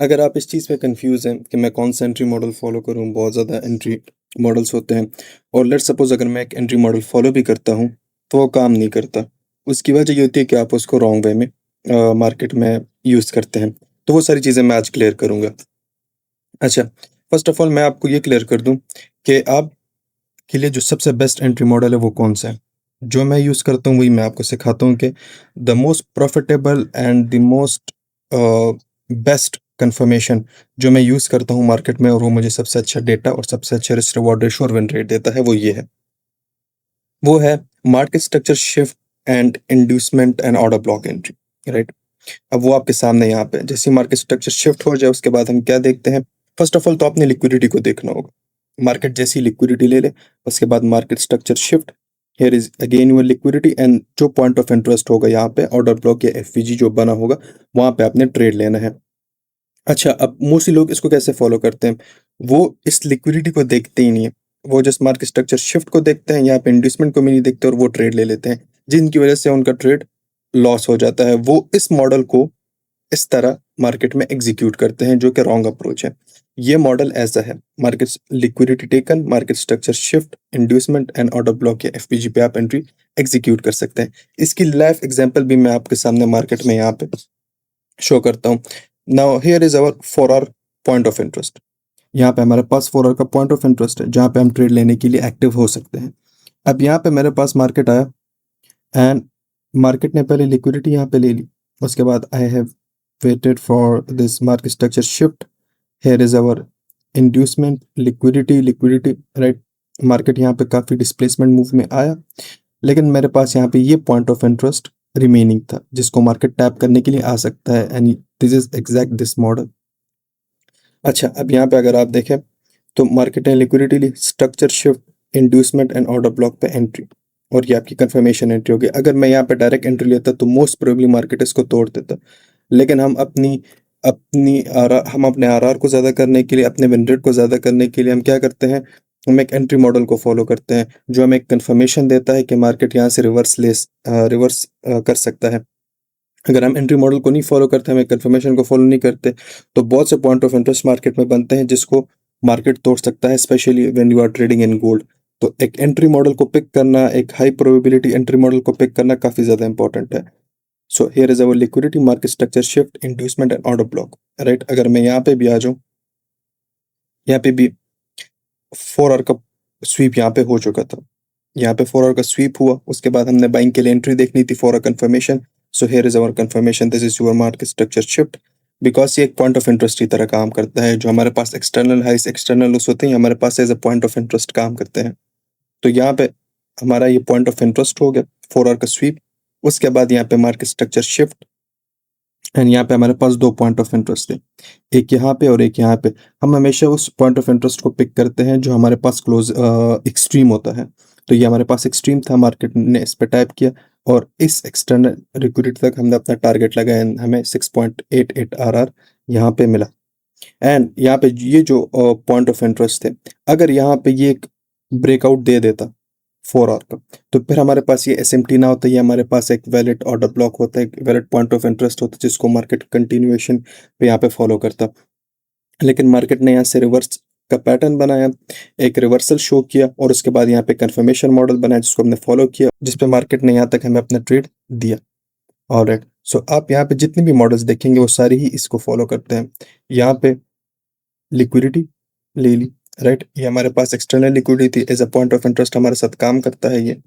अगर आप इस चीज़ में कंफ्यूज हैं कि मैं कौन सा एंट्री मॉडल फॉलो करूं, बहुत ज़्यादा एंट्री मॉडल्स होते हैं और लेट्स सपोज अगर मैं एक एंट्री मॉडल फॉलो भी करता हूं तो वो काम नहीं करता। उसकी वजह ये होती है कि आप उसको रॉन्ग वे में मार्केट में यूज़ करते हैं। तो वो सारी चीज़ें मैं आज क्लियर करूंगा। अच्छा, फर्स्ट ऑफ ऑल मैं आपको ये क्लियर कर दूं कि आपके लिए जो सबसे बेस्ट एंट्री मॉडल है वो कौन सा है। जो मैं यूज़ करता हूँ वही मैं आपको सिखाता हूँ कि the most profitable and the most best confirmation जो मैं यूज़ करता हूँ मार्केट में और वो मुझे सबसे अच्छा डेटा और सबसे अच्छा रिस्क रिवॉर्ड रेशो और विन रेट देता है, वो ये है। वो है market structure shift and inducement and order block entry, right. अब वो आपके सामने यहाँ पे जैसे मार्केट स्ट्रक्चर शिफ्ट हो जाए उसके बाद हम क्या देखते हैं। फर्स्ट ऑफ ऑल तो आपने लिक्विडिटी को देखना होगा। मार्केट जैसी लिक्विडिटी ले ले उसके बाद market structure shift, here is again your liquidity and जो पॉइंट ऑफ इंटरेस्ट होगा यहाँ पे ऑर्डर ब्लॉक या एफवीजी जो बना होगा वहां पे आपने ट्रेड लेना है। अच्छा, अब मोस्टली लोग इसको कैसे फॉलो करते हैं, वो इस लिक्विडिटी को देखते ही नहीं है। वो जस्ट मार्केट स्ट्रक्चर शिफ्ट को देखते हैं, यहाँ पे इंड्यूसमेंट को भी नहीं देखते और वो ट्रेड ले लेते हैं, जिनकी वजह से उनका ट्रेड लॉस हो जाता है। वो इस मॉडल को इस तरह मार्केट में एग्जीक्यूट करते हैं जो कि रॉन्ग अप्रोच है। ये मॉडल ऐसा है, market liquidity taken, market structure shift, inducement and order block या एफपीजी पे आप एंट्री एग्जीक्यूट कर सकते हैं। इसकी लाइव एग्जांपल भी मैं आपके सामने मार्केट में यहाँ पे शो करता हूँ। Now here is our 4 hour point of interest. यहाँ पे हमारे पास 4 आवर का पॉइंट ऑफ इंटरेस्ट है जहाँ पे हम ट्रेड लेने के लिए एक्टिव हो सकते हैं। अब यहाँ पे मेरे पास मार्केट आया एंड मार्केट ने पहले लिक्विडिटी यहाँ पे ले ली। उसके बाद I have waited for this market structure shift, here is our inducement liquidity, right. Market यहाँ पे काफ़ी डिस्प्लेसमेंट मूव में आया, लेकिन मेरे पास यहाँ पे ये पॉइंट ऑफ इंटरेस्ट रिमेनिंग था जिसको मार्केट टैप करने के लिए आ सकता है and this is exact this model. अच्छा, अब यहाँ पे अगर आप देखें तो मार्केट ने लिक्विडिटी ली, structure shift, inducement and order block पे एंट्री और ये आपकी कंफर्मेशन एंट्री होगी। अगर मैं यहाँ पे डायरेक्ट एंट्री लेता तो मोस्ट प्रोबेबली मार्केट इसको तोड़ देता, लेकिन हम अपनी अपनी हम अपने आरआर को ज़्यादा करने के लिए, अपने विन रेट को ज़्यादा करने के लिए हम क्या करते हैं, हम एक एंट्री मॉडल को फॉलो करते हैं जो हमें एक कंफर्मेशन देता है कि मार्केट यहाँ से रिवर्स कर सकता है। अगर हम एंट्री मॉडल को नहीं फॉलो करते, हम एक कंफर्मेशन को फॉलो नहीं करते, तो बहुत से पॉइंट ऑफ इंटरेस्ट मार्केट में बनते हैं जिसको मार्केट तोड़ सकता है, specially when you are trading in gold. तो एक एंट्री मॉडल को पिक करना, एक हाई प्रोबेबिलिटी एंट्री मॉडल को पिक करना काफी ज्यादा इंपॉर्टेंट है। So here is our liquidity, market structure shift, inducement and order block, right. अगर मैं यहाँ पे भी आ जाऊँ, यहाँ पे भी 4 आवर का स्वीप यहाँ पे हो चुका था। यहाँ पे 4 आवर का स्वीप हुआ, उसके बाद हमने बाइंग के लिए एंट्री देखनी थी, 4 hour confirmation. So here is our confirmation, this is your market structure shift. Because ये एक पॉइंट ऑफ इंटरेस्ट की तरह काम करता है, जो हमारे पास एक्सटर्नल हाइस एक्सटर्नल लॉस होते हैं हमारे पास as a point of interest काम करते हैं। तो यहाँ पे हमारा ये पॉइंट ऑफ इंटरेस्ट हो गया, 4 आवर का स्वीप। उसके बाद यहाँ पे मार्केट स्ट्रक्चर शिफ्ट एंड यहाँ पे हमारे पास 2 पॉइंट ऑफ इंटरेस्ट थे, एक यहाँ पे और एक यहाँ पे। हम हमेशा उस पॉइंट ऑफ इंटरेस्ट को पिक करते हैं जो हमारे पास क्लोज एक्सट्रीम होता है। तो ये हमारे पास एक्सट्रीम था, मार्केट ने इस पे टाइप किया और इस एक्सटर्नल लिक्विडिटी तक हमने अपना टारगेट लगाया and हमें 6.88 आर यहाँ पे मिला। एंड यहाँ पे ये जो पॉइंट ऑफ इंटरेस्ट थे, अगर यहाँ पे ये एक ब्रेकआउट दे देता 4 आवर का, तो फिर हमारे पास ये एसएमटी ना होता, ये हमारे पास एक वैलिड ऑर्डर ब्लॉक होता है, एक वैलिड पॉइंट ऑफ इंटरेस्ट होता है जिसको मार्केट कंटिन्यूएशन पे यहाँ पे फॉलो करता। लेकिन मार्केट ने यहाँ से रिवर्स का पैटर्न बनाया, एक रिवर्सल शो किया और उसके बाद यहाँ पे कंफर्मेशन मॉडल बनाया जिसको हमने फॉलो किया, जिसपे मार्केट ने यहाँ तक हमें अपना ट्रेड दिया। ऑलराइट, सो आप यहाँ पे जितने भी मॉडल्स देखेंगे वो सारे ही इसको फॉलो करते हैं। यहाँ पे लिक्विडिटी ले ली, राइट, ये हमारे पास external liquidity as a point of interest हमारे साथ काम करता है ये।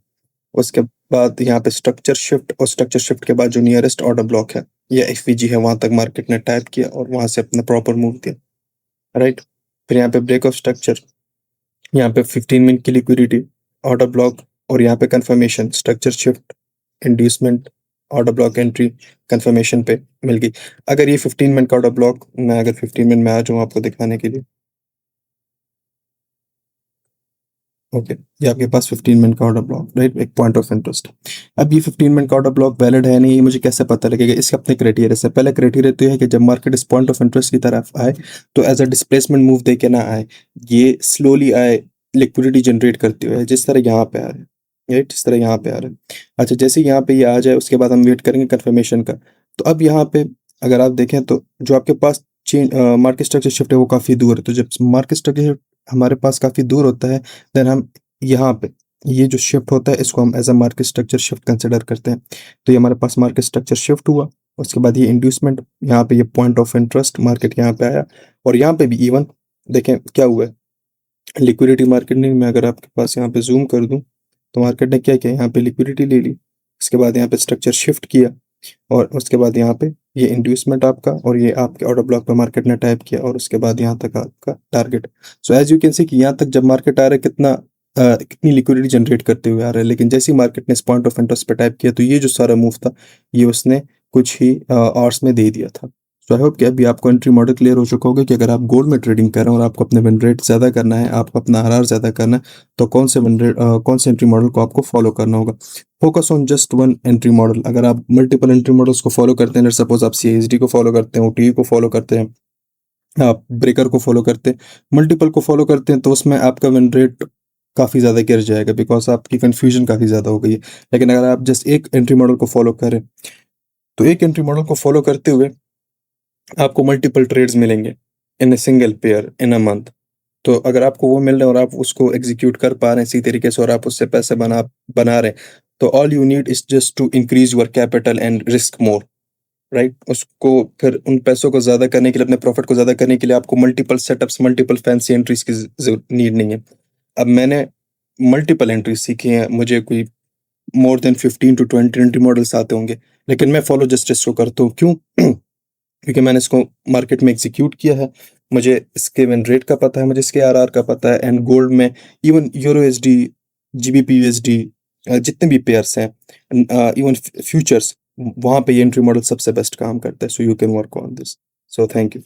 उसके बाद यहाँ पे स्ट्रक्चर शिफ्ट और स्ट्रक्चर शिफ्ट के बाद जो नियरेस्ट ऑर्डर ब्लॉक है या एफवीजी है वहां तक मार्केट ने टैप किया और वहां से अपना प्रॉपर मूव दिया, राइट। फिर यहाँ पे ब्रेक ऑफ स्ट्रक्चर, यहाँ पे 15 मिनट की लिक्विडिटी, ऑर्डर ब्लॉक और यहाँ पे confirmation, structure shift, inducement, order block entry, confirmation पे मिल गई। अगर ये 15 मिनट का ऑर्डर ब्लॉक, मैं अगर 15 मिनट में आ जाऊँ आपको दिखाने के लिए, ओके, ये आपके पास 15 मिनट का ऑर्डर ब्लॉक, राइट, एक पॉइंट ऑफ इंटरेस्ट। अब ये 15 मिनट का ऑर्डर ब्लॉक वैलिड है नहीं, ये मुझे कैसे पता लगेगा, इसके अपने क्राइटेरिया से। पहले क्राइटेरिया तो ये है कि जब मार्केट इस पॉइंट ऑफ इंटरेस्ट की तरफ आए तो एज अ डिस्प्लेसमेंट मूव दे के ना आए, ये स्लोली आए लिक्विडिटी जनरेट करते हुए, जिस तरह यहाँ पे आ रहा है, राइट, जिस तरह यहाँ पे आ रहा है। अच्छा, जैसे यहाँ पे ये आ जाए उसके बाद हम वेट करेंगे कंफर्मेशन का। तो अब यहाँ पे अगर आप देखें तो जो आपके पास मार्केट स्ट्रक्चर शिफ्ट है वो काफ़ी दूर है, तो जब मार्केट स्ट्रक्चर हमारे पास काफ़ी दूर होता है, देन हम यहाँ पे ये जो शिफ्ट होता है इसको हम as a market structure shift consider करते हैं। तो ये हमारे पास मार्केट स्ट्रक्चर शिफ्ट हुआ, उसके बाद ये इंड्यूसमेंट, यहाँ पे ये पॉइंट ऑफ इंटरेस्ट मार्केट यहाँ पे आया, और यहाँ पे भी इवन देखें क्या हुआ है, लिक्विडिटी मार्केट में अगर आपके पास यहाँ पे जूम कर दूं, तो मार्केट ने क्या किया, यहाँ पे लिक्विडिटी ले ली, उसके बाद यहाँ पे स्ट्रक्चर शिफ्ट किया, और उसके बाद यहाँ पे ये इंड्यूसमेंट आपका, और ये आपके ऑर्डर ब्लॉक पे मार्केट ने टाइप किया, और उसके बाद यहाँ तक आपका target. So as you can see कि यहाँ तक जब मार्केट आ रहा है कितनी लिक्विडिटी जनरेट करते हुए आ रहा है, लेकिन जैसे ही मार्केट ने इस पॉइंट ऑफ इंटरेस्ट पे टाइप किया, तो ये जो सारा मूव था ये उसने कुछ ही आवर्स में दे दिया था। सो आई होप कि अभी आपको एंट्री मॉडल क्लियर हो चुका होगा कि अगर आप गोल्ड में ट्रेडिंग कर रहे हैं और आपको अपने विन रेट ज़्यादा करना है, आपको अपना आरआर ज़्यादा करना है, तो कौन से एंट्री मॉडल को आपको फॉलो करना होगा। Focus on just one entry model. अगर आप मल्टीपल एंट्री मॉडल्स को फॉलो करते हैं, सपोज आप सीएसडी को फॉलो करते हैं, ओटीई को फॉलो करते हैं, आप ब्रेकर को फॉलो करते हैं, मल्टीपल को फॉलो करते हैं, तो उसमें आपका विन रेट काफ़ी ज़्यादा गिर जाएगा, बिकॉज आपकी कन्फ्यूजन काफ़ी ज़्यादा हो गई है। लेकिन अगर आप जस्ट एक एंट्री मॉडल को फॉलो करें, तो एक एंट्री मॉडल को फॉलो करते हुए आपको मल्टीपल ट्रेड्स मिलेंगे in a single pair in a month. तो अगर आपको वो मिल रहा है और आप उसको एग्जीक्यूट कर पा रहे हैं इसी तरीके से, और आप उससे पैसे बना बना रहे हैं, तो all you need is just to increase your capital and risk more, right. उसको फिर उन पैसों को ज़्यादा करने के लिए, अपने प्रॉफिट को ज़्यादा करने के लिए आपको multiple setups, multiple fancy entries की नीड नहीं है। अब मैंने मल्टीपल एंट्रीज सीखी हैं, मुझे कोई more than 15 to 20 entry models आते होंगे, लेकिन मैं फॉलो जस्ट इसको करता हूँ। क्यों? क्योंकि मैंने इसको मार्केट में एग्जीक्यूट किया है, मुझे इसके विन रेट का पता है, मुझे इसके आरआर का पता है, एंड गोल्ड में even euro SD, GBP USD, जितने भी पेयर्स हैं, इवन फ्यूचर्स, वहाँ पे ये एंट्री मॉडल सबसे बेस्ट काम करता है। So you can work on this. So thank you.